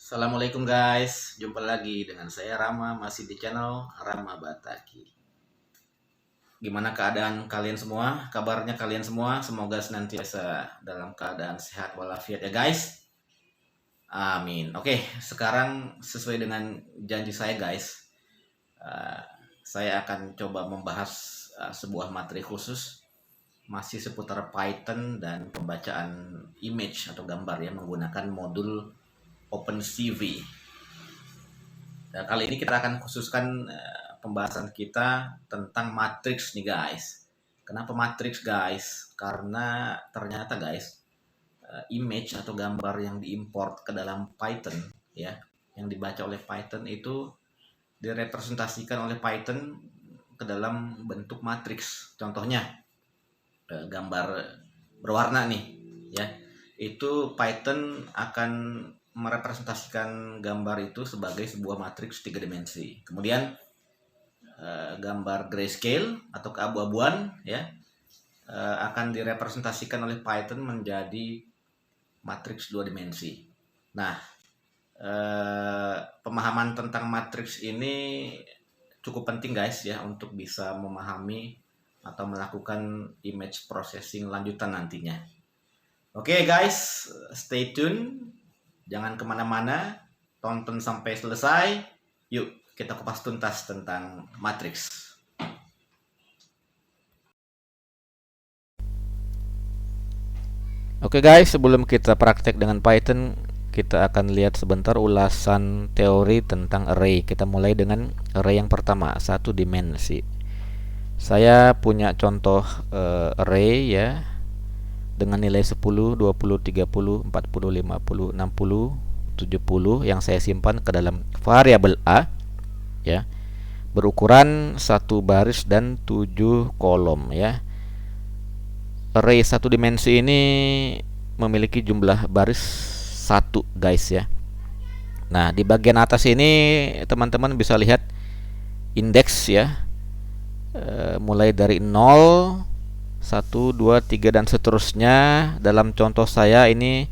Assalamualaikum guys, jumpa lagi dengan saya Rama, masih di channel Rama Bataki. Gimana keadaan kalian semua? Kabarnya kalian semua? Semoga senantiasa dalam keadaan sehat walafiat ya guys. Amin. Oke, sekarang sesuai dengan janji saya guys, eh, saya akan coba membahas sebuah materi khusus masih seputar Python dan pembacaan image atau gambar ya menggunakan modul OpenCV. Nah, kali ini kita akan khususkan pembahasan kita tentang matriks nih guys. Kenapa matriks guys? Karena ternyata guys, image atau gambar yang diimport ke dalam Python ya, yang dibaca oleh Python itu direpresentasikan oleh Python ke dalam bentuk matriks. Contohnya gambar berwarna nih ya. Itu Python akan merepresentasikan gambar itu sebagai sebuah matriks 3 dimensi. Kemudian gambar grayscale atau keabu-abuan ya akan direpresentasikan oleh Python menjadi matriks 2 dimensi. Nah, pemahaman tentang matriks ini cukup penting guys ya untuk bisa memahami atau melakukan image processing lanjutan nantinya. Oke guys, stay tune. Jangan kemana-mana, tonton sampai selesai. Yuk, kita kupas tuntas tentang matriks. Oke guys, sebelum kita praktek dengan Python, kita akan lihat sebentar ulasan teori tentang array. Kita mulai dengan array yang pertama, satu dimensi. Saya punya contoh array ya, dengan nilai 10, 20, 30, 40, 50, 60, 70 yang saya simpan ke dalam variabel A ya, berukuran 1 baris dan 7 kolom ya. Array satu dimensi ini memiliki jumlah baris 1 guys ya. Nah, di bagian atas ini teman-teman bisa lihat indeks ya, mulai dari 0, 1, 2, 3 dan seterusnya. Dalam contoh saya ini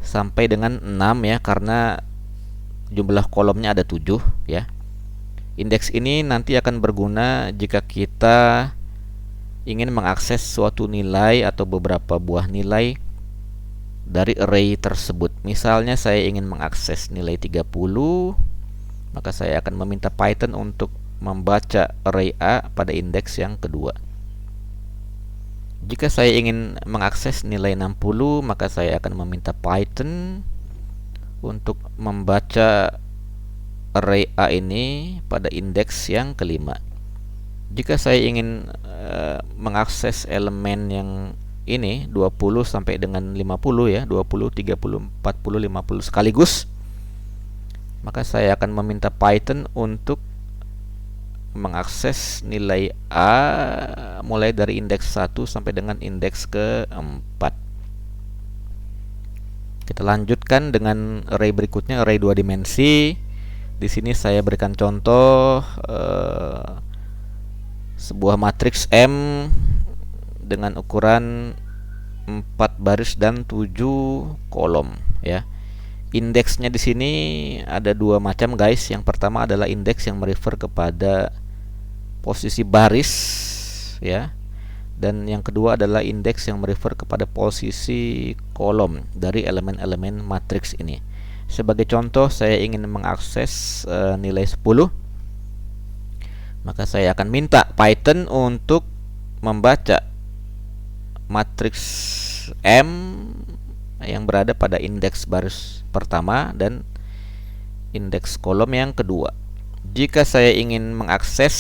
sampai dengan 6 ya, karena jumlah kolomnya ada 7 ya. Indeks ini nanti akan berguna jika kita ingin mengakses suatu nilai atau beberapa buah nilai dari array tersebut. Misalnya saya ingin mengakses nilai 30, maka saya akan meminta Python untuk membaca array A pada indeks yang kedua. Jika saya ingin mengakses nilai 60, maka saya akan meminta Python untuk membaca array A ini pada indeks yang kelima. Jika saya ingin mengakses elemen yang ini 20 sampai dengan 50 ya, 20, 30, 40, 50 sekaligus, maka saya akan meminta Python untuk mengakses nilai A mulai dari indeks 1 sampai dengan indeks ke-4. Kita lanjutkan dengan array berikutnya, array 2 dimensi. Di sini saya berikan contoh sebuah matriks M dengan ukuran 4 baris dan 7 kolom ya. Indeksnya di sini ada dua macam guys. Yang pertama adalah indeks yang merefer kepada posisi baris ya. Dan yang kedua adalah indeks yang merefer kepada posisi kolom dari elemen-elemen matriks ini. Sebagai contoh, saya ingin mengakses nilai 10, maka saya akan minta Python untuk membaca matriks M yang berada pada indeks baris pertama dan indeks kolom yang kedua. Jika saya ingin mengakses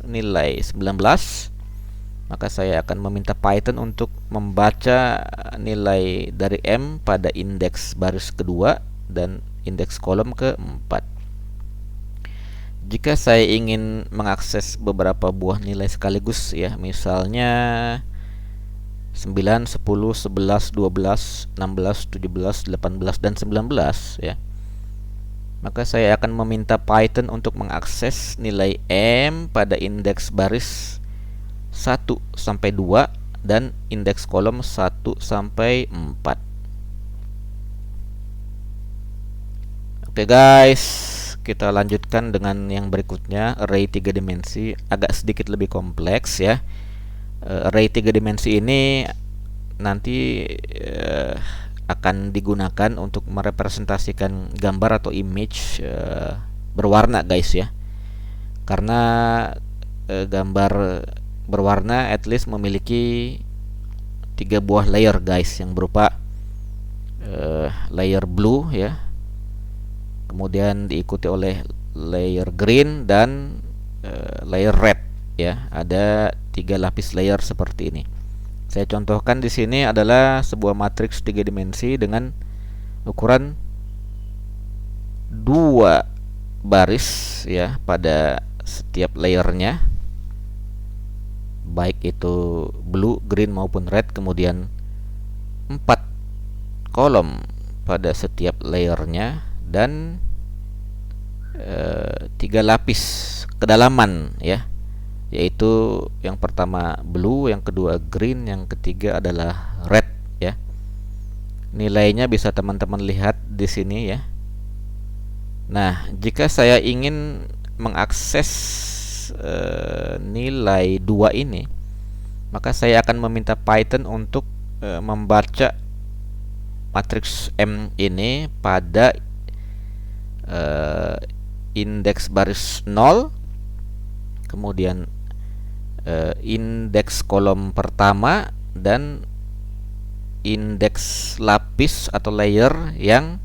nilai 19, maka saya akan meminta Python untuk membaca nilai dari M pada indeks baris kedua dan indeks kolom keempat. Jika saya ingin mengakses beberapa buah nilai sekaligus ya, misalnya 9, 10, 11, 12, 16, 17, 18 dan 19 ya, maka saya akan meminta Python untuk mengakses nilai M pada indeks baris 1 sampai 2 dan indeks kolom 1 sampai 4. Oke guys, kita lanjutkan dengan yang berikutnya, array 3 dimensi, agak sedikit lebih kompleks ya. Array 3 dimensi ini nanti akan digunakan untuk merepresentasikan gambar atau image berwarna guys ya. Karena gambar berwarna at least memiliki 3 buah layer guys, yang berupa layer blue ya, kemudian diikuti oleh layer green dan layer red ya. Ada 3 lapis layer seperti ini. Saya contohkan di sini adalah sebuah matriks 3 dimensi dengan ukuran 2 baris ya pada setiap layernya, baik itu blue, green maupun red, kemudian 4 kolom pada setiap layernya, dan 3 lapis kedalaman ya, yaitu yang pertama blue, yang kedua green, yang ketiga adalah red ya. Nilainya bisa teman-teman lihat di sini ya. Nah, jika saya ingin mengakses nilai 2 ini, maka saya akan meminta Python untuk membaca matriks M ini pada indeks baris 0, kemudian indeks kolom pertama, dan indeks lapis atau layer yang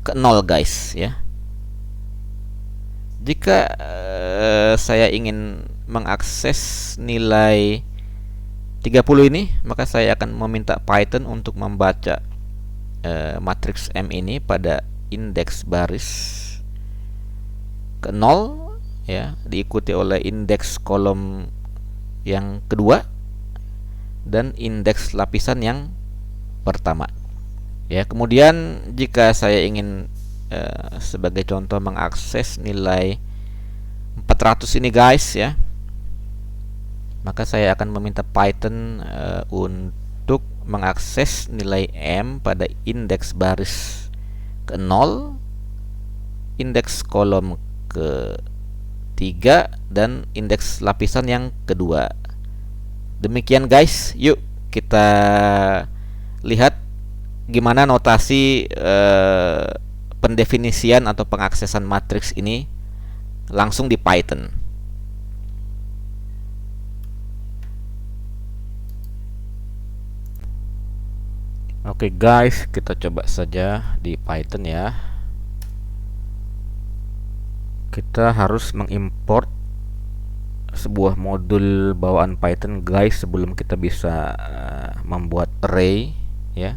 ke 0 guys ya. Jika saya ingin mengakses nilai 30 ini, maka saya akan meminta Python untuk membaca matriks M ini pada indeks baris ke 0 ya, diikuti oleh indeks kolom yang kedua dan indeks lapisan yang pertama ya. Kemudian jika saya ingin sebagai contoh mengakses nilai 400 ini guys ya, maka saya akan meminta Python untuk mengakses nilai M pada indeks baris ke 0, indeks kolom ke 3, dan indeks lapisan yang kedua. Demikian guys, yuk kita lihat gimana notasi pendefinisian atau pengaksesan matriks ini langsung di Python. Oke guys, kita coba saja di Python ya. Kita harus mengimport sebuah modul bawaan Python guys sebelum kita bisa membuat array ya.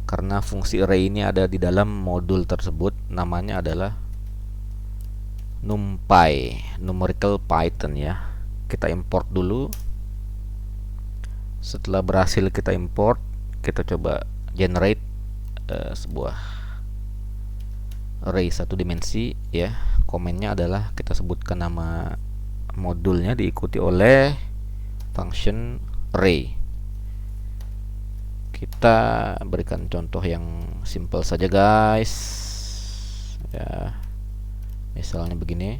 Karena fungsi array ini ada di dalam modul tersebut, namanya adalah NumPy, numerical Python ya. Kita import dulu. Setelah berhasil kita import, kita coba generate sebuah array 1 dimensi ya. Komennya adalah kita sebutkan nama modulnya diikuti oleh function array. Kita berikan contoh yang simple saja guys ya, misalnya begini.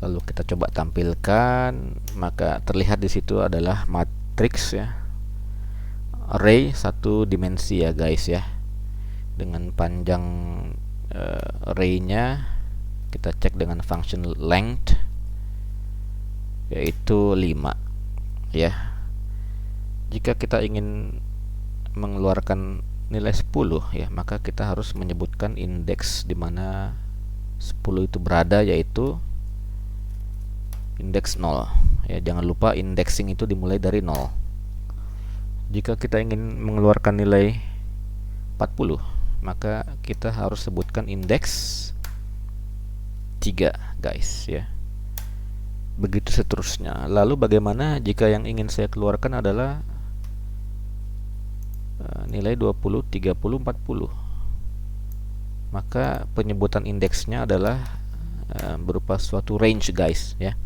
Lalu kita coba tampilkan, maka terlihat di situ adalah matriks ya, array 1 dimensi ya guys ya, dengan panjang array-nya kita cek dengan function length, yaitu 5 ya. Jika kita ingin mengeluarkan nilai 10 ya, maka kita harus menyebutkan indeks di mana 10 itu berada, yaitu indeks 0 ya. Jangan lupa indexing itu dimulai dari 0. Jika kita ingin mengeluarkan nilai 40, maka kita harus sebutkan indeks 3 guys ya. Begitu seterusnya. Lalu bagaimana jika yang ingin saya keluarkan adalah nilai 20, 30, 40? Maka penyebutan indeksnya adalah berupa suatu range guys ya.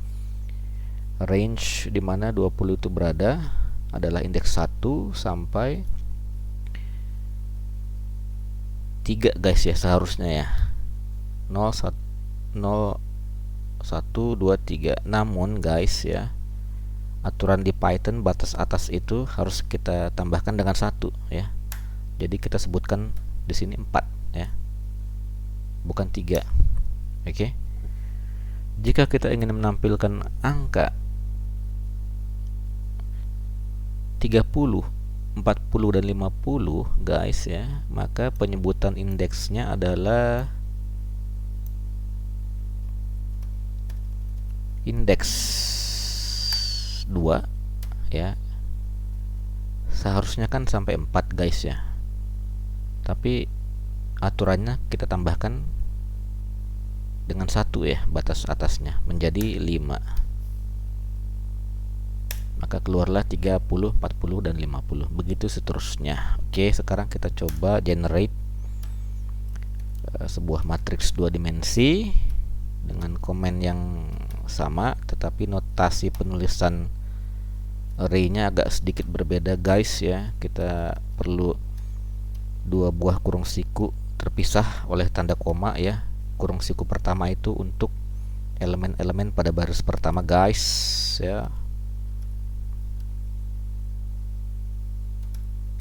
Range di mana 20 itu berada adalah indeks 1 sampai 3 guys ya, seharusnya ya. 0 1 0 1 2 3. Namun guys ya, aturan di Python batas atas itu harus kita tambahkan dengan 1 ya. Jadi kita sebutkan di sini 4 ya, bukan 3. Oke. Jika kita ingin menampilkan angka 30, 40 dan 50 guys ya, maka penyebutan indeksnya adalah indeks 2 ya. Seharusnya kan sampai 4 guys ya, tapi aturannya kita tambahkan dengan 1 ya, batas atasnya menjadi 5. Maka keluarlah 30, 40 dan 50. Begitu seterusnya. Oke, sekarang kita coba generate sebuah matriks 2 dimensi dengan komen yang sama, tetapi notasi penulisan array-nya agak sedikit berbeda guys ya. Kita perlu 2 buah kurung siku terpisah oleh tanda koma ya. Kurung siku pertama itu untuk elemen-elemen pada baris pertama guys ya.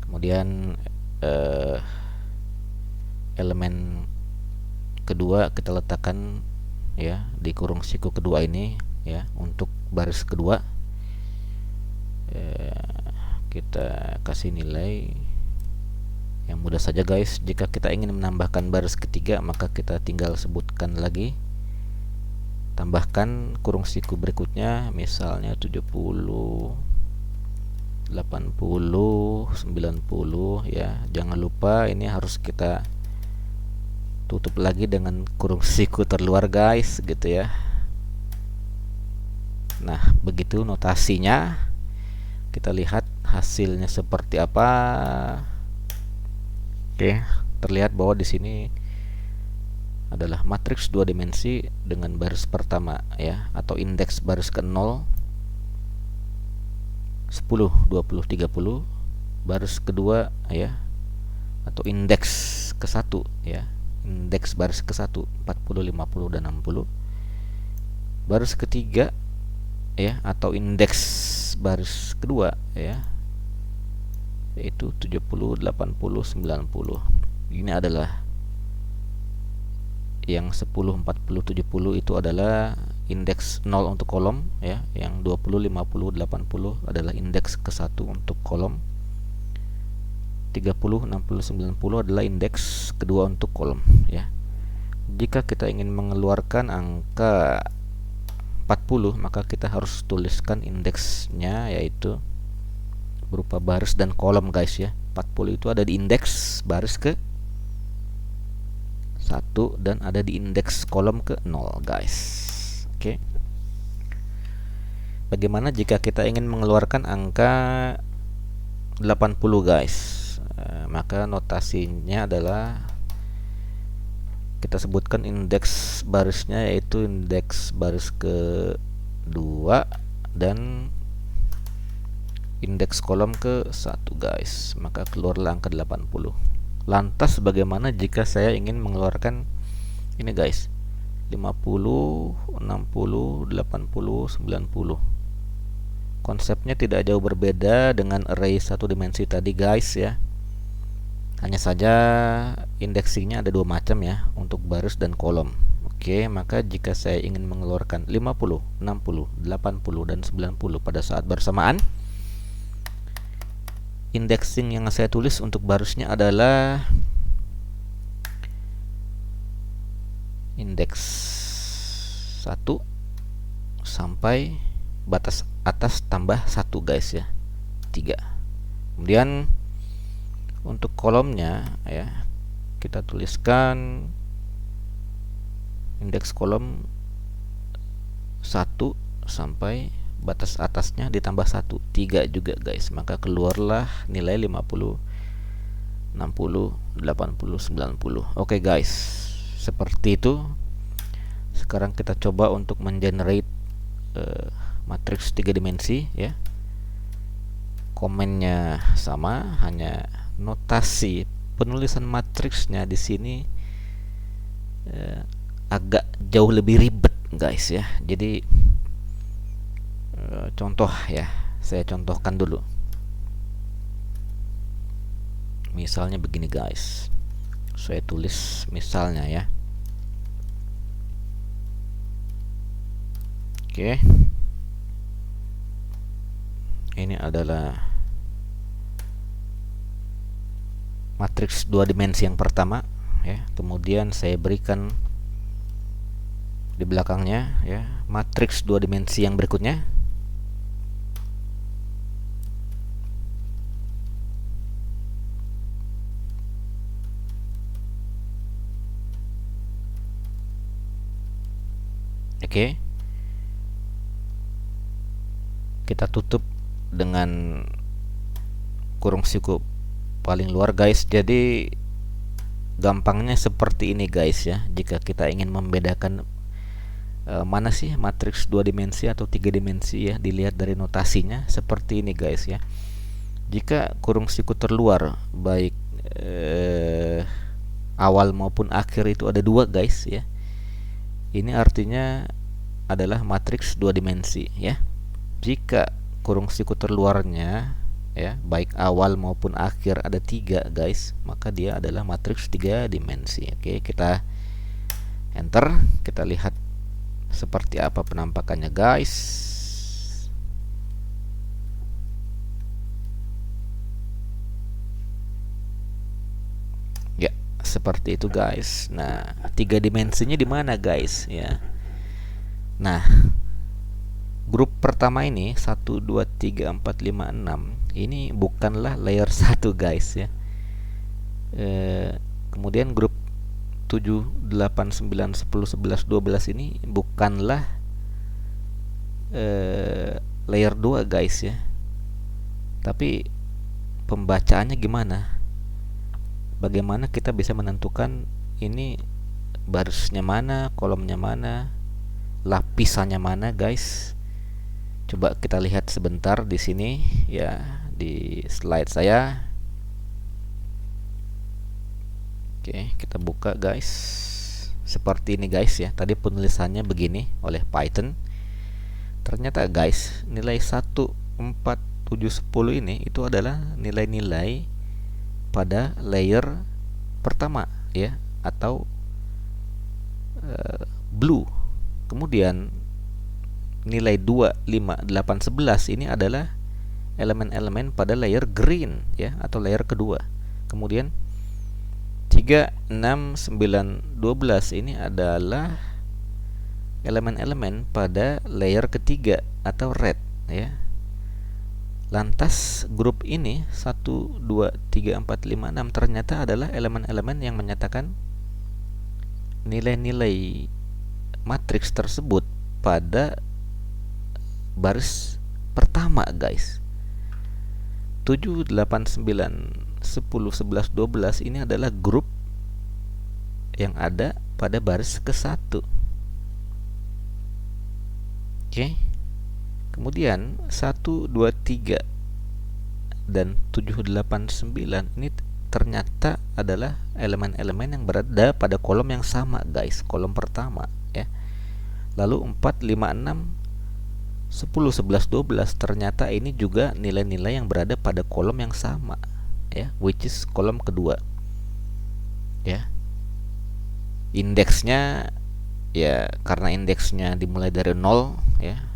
Kemudian elemen kedua kita letakkan ya di kurung siku kedua ini ya, untuk baris kedua. Kita kasih nilai yang mudah saja guys. Jika kita ingin menambahkan baris ketiga, maka kita tinggal sebutkan lagi, tambahkan kurung siku berikutnya, misalnya 70, 80, 90 ya. Jangan lupa ini harus kita tutup lagi dengan kurung siku terluar guys, gitu ya. Nah, begitu notasinya. Kita lihat hasilnya seperti apa. Oke, terlihat bahwa di sini adalah matriks 2 dimensi dengan baris pertama ya, atau indeks baris ke-0 10, 20, 30, baris kedua ya, atau indeks ke-1 ya, indeks baris ke-1 40, 50 dan 60. Baris ketiga ya, atau indeks baris kedua ya, yaitu 70, 80, 90. Ini adalah yang 10, 40, 70 itu adalah indeks 0 untuk kolom ya. Yang 20, 50, 80 adalah indeks ke-1 untuk kolom. 30, 60, 90 adalah indeks kedua untuk kolom ya. Jika kita ingin mengeluarkan angka 40, maka kita harus tuliskan indeksnya, yaitu berupa baris dan kolom guys ya. 40 itu ada di indeks baris ke 1 dan ada di indeks kolom ke 0 guys. Oke. Bagaimana jika kita ingin mengeluarkan angka 80 guys? Maka notasinya adalah kita sebutkan indeks barisnya, yaitu indeks baris ke 2 dan indeks kolom ke 1 guys. Maka keluarlah angka 80. Lantas bagaimana jika saya ingin mengeluarkan ini guys, 50, 60, 80, 90. Konsepnya tidak jauh berbeda dengan array 1 dimensi tadi guys ya. Hanya saja indeksingnya ada 2 macam ya, untuk baris dan kolom. Oke, maka jika saya ingin mengeluarkan 50, 60, 80 dan 90 pada saat bersamaan, indexing yang saya tulis untuk barisnya adalah indeks 1 sampai batas atas tambah 1 guys ya, 3. Kemudian untuk kolomnya ya, kita tuliskan indeks kolom 1 sampai batas atasnya ditambah 1, 3 juga guys. Maka keluarlah nilai 50, 60, 80, 90. Oke guys, seperti itu. Sekarang kita coba untuk mengenerate matriks 3 dimensi ya. Komennya sama, hanya notasi penulisan matriksnya di sini agak jauh lebih ribet guys ya. Jadi contoh ya, saya contohkan dulu. Misalnya begini guys, saya tulis misalnya ya. Oke, ini adalah matriks 2 dimensi yang pertama ya. Kemudian saya berikan di belakangnya ya matriks 2 dimensi yang berikutnya. Oke, kita tutup dengan kurung siku paling luar guys. Jadi gampangnya seperti ini guys ya. Jika kita ingin membedakan mana sih matriks 2 dimensi atau 3 dimensi ya, dilihat dari notasinya seperti ini guys ya. Jika kurung siku terluar baik awal maupun akhir itu ada 2 guys ya, ini artinya adalah matriks 2 dimensi ya. Jika kurung siku terluarnya ya baik awal maupun akhir ada 3 guys, maka dia adalah matriks 3 dimensi. Oke, kita enter, kita lihat seperti apa penampakannya guys. Ya, seperti itu guys. Nah, 3 dimensinya di mana guys ya. Nah, grup pertama ini 1 2 3 4 5 6 ini bukanlah layer 1 guys ya. Kemudian grup 7 8 9 10 11 12 ini bukanlah layer 2 guys ya. Tapi pembacaannya gimana? Bagaimana kita bisa menentukan ini barisnya mana, kolomnya mana, lapisannya mana guys? Coba kita lihat sebentar di sini ya, di slide saya. Oke, kita buka guys. Seperti ini guys ya. Tadi penulisannya begini oleh Python. Ternyata guys, nilai 1 4 7 10 ini itu adalah nilai-nilai pada layer pertama ya, atau blue. Kemudian nilai 2 5 8 11 ini adalah elemen-elemen pada layer green ya, atau layer kedua. Kemudian 3 6 9 12 ini adalah elemen-elemen pada layer ketiga atau red ya. Lantas grup ini 1 2 3 4 5 6 ternyata adalah elemen-elemen yang menyatakan nilai-nilai matriks tersebut pada baris pertama guys. 7 8 9 10 11 12 ini adalah grup yang ada pada baris ke-1. Oke. Kemudian 1 2 3 dan 7 8 9 ini ternyata adalah elemen-elemen yang berada pada kolom yang sama guys, kolom pertama ya. Lalu 4 5 6 10 11 12 ternyata ini juga nilai-nilai yang berada pada kolom yang sama ya, which is kolom kedua ya. Indeksnya ya, karena indeksnya dimulai dari 0 ya,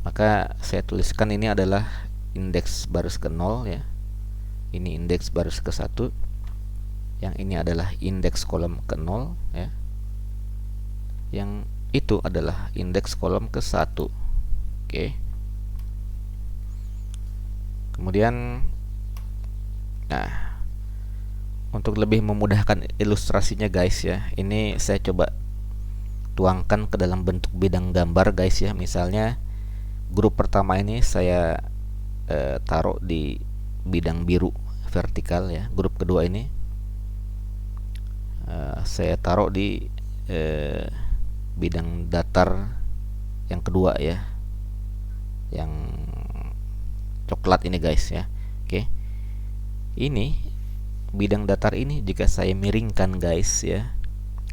maka saya tuliskan ini adalah indeks baris ke 0 ya. Ini indeks baris ke 1, yang ini adalah indeks kolom ke 0 ya, yang itu adalah indeks kolom ke 1. Oke. Kemudian nah, untuk lebih memudahkan ilustrasinya guys ya, ini saya coba tuangkan ke dalam bentuk bidang gambar guys ya. Misalnya grup pertama ini saya taruh di bidang biru vertikal ya. Grup kedua ini saya taruh di bidang datar yang kedua ya, yang coklat ini guys ya. Oke. Ini bidang datar ini jika saya miringkan guys ya,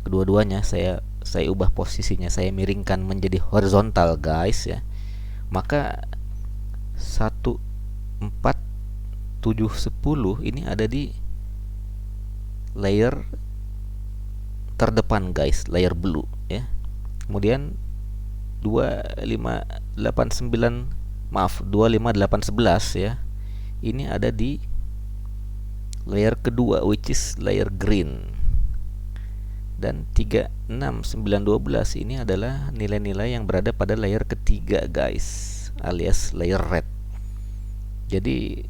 kedua-duanya saya ubah posisinya, saya miringkan menjadi horizontal guys ya, maka 1, 4, 7, 10 ini ada di layer terdepan guys, layer blue ya. Kemudian 2, 5, 8, 9, maaf 2, 5, 8, 11 ya, ini ada di layer kedua which is layer green. Dan 3, 6, 9, 12 ini adalah nilai-nilai yang berada pada layer ketiga guys, alias layer red. Jadi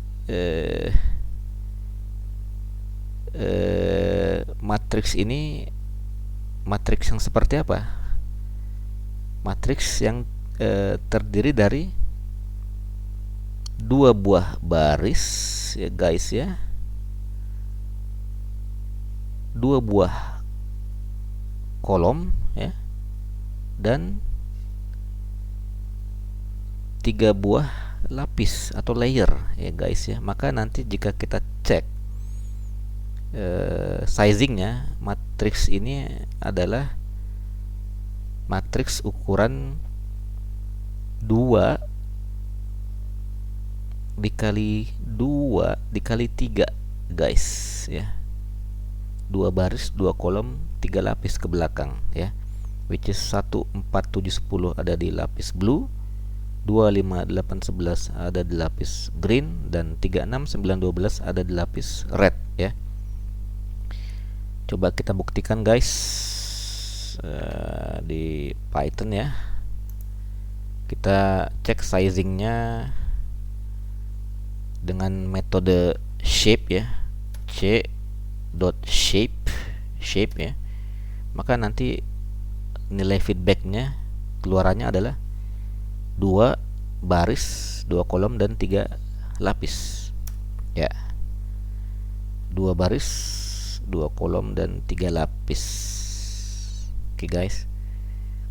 matriks ini matriks yang seperti apa? Matriks yang terdiri dari 2 buah baris ya guys ya, 2 buah kolom ya, dan 3 buah lapis atau layer ya guys ya. Maka nanti jika kita cek sizingnya, matriks ini adalah matriks ukuran 2 dikali 2 dikali 3 guys ya, 2 baris, 2 kolom, 3 lapis ke belakang ya, which is 1, 4, 7, 10 ada di lapis blue, 2, 5, 8, 11 ada di lapis green, dan 3, 6, 9, 12 ada di lapis red ya. Coba kita buktikan guys di Python ya. Kita cek sizingnya dengan metode shape ya, shape ya. Maka nanti nilai feedbacknya keluarannya adalah 2 baris, 2 kolom, dan 3 lapis ya. 2 baris, 2 kolom, dan 3 lapis. Oke guys.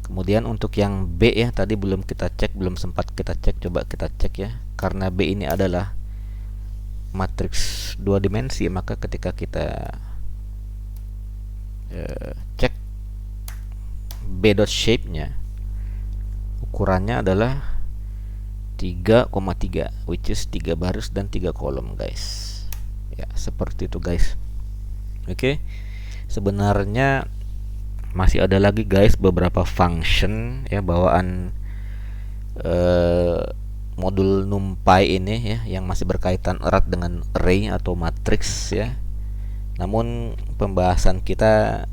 Kemudian untuk yang B ya, tadi belum kita cek, belum sempat kita cek, coba kita cek ya. Karena B ini adalah matriks 2 dimensi, maka ketika kita cek b.shape-nya, ukurannya adalah 3,3 which is 3 baris dan 3 kolom guys ya, seperti itu guys. Oke. Sebenarnya masih ada lagi guys beberapa function ya, bawaan modul NumPy ini ya, yang masih berkaitan erat dengan array atau matriks ya. Namun pembahasan kita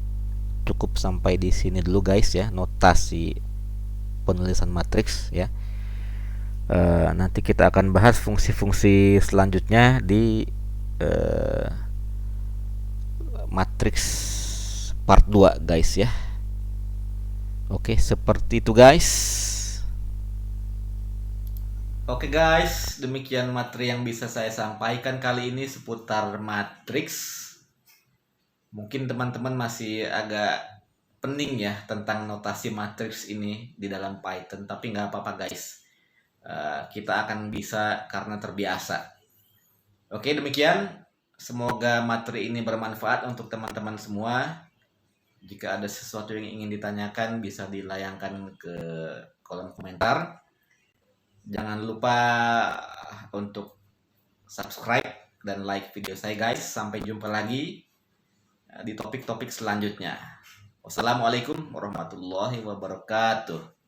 cukup sampai di sini dulu guys ya, notasi penulisan matriks ya. Nanti kita akan bahas fungsi-fungsi selanjutnya di matriks part 2 guys ya. Oke, seperti itu guys. Oke guys, demikian materi yang bisa saya sampaikan kali ini seputar matriks. Mungkin teman-teman masih agak pening ya tentang notasi matriks ini di dalam Python, tapi nggak apa-apa guys. Kita akan bisa karena terbiasa. Oke, demikian. Semoga materi ini bermanfaat untuk teman-teman semua. Jika ada sesuatu yang ingin ditanyakan, bisa dilayangkan ke kolom komentar. Jangan lupa untuk subscribe dan like video saya guys. Sampai jumpa lagi di topik-topik selanjutnya. Wassalamualaikum warahmatullahi wabarakatuh.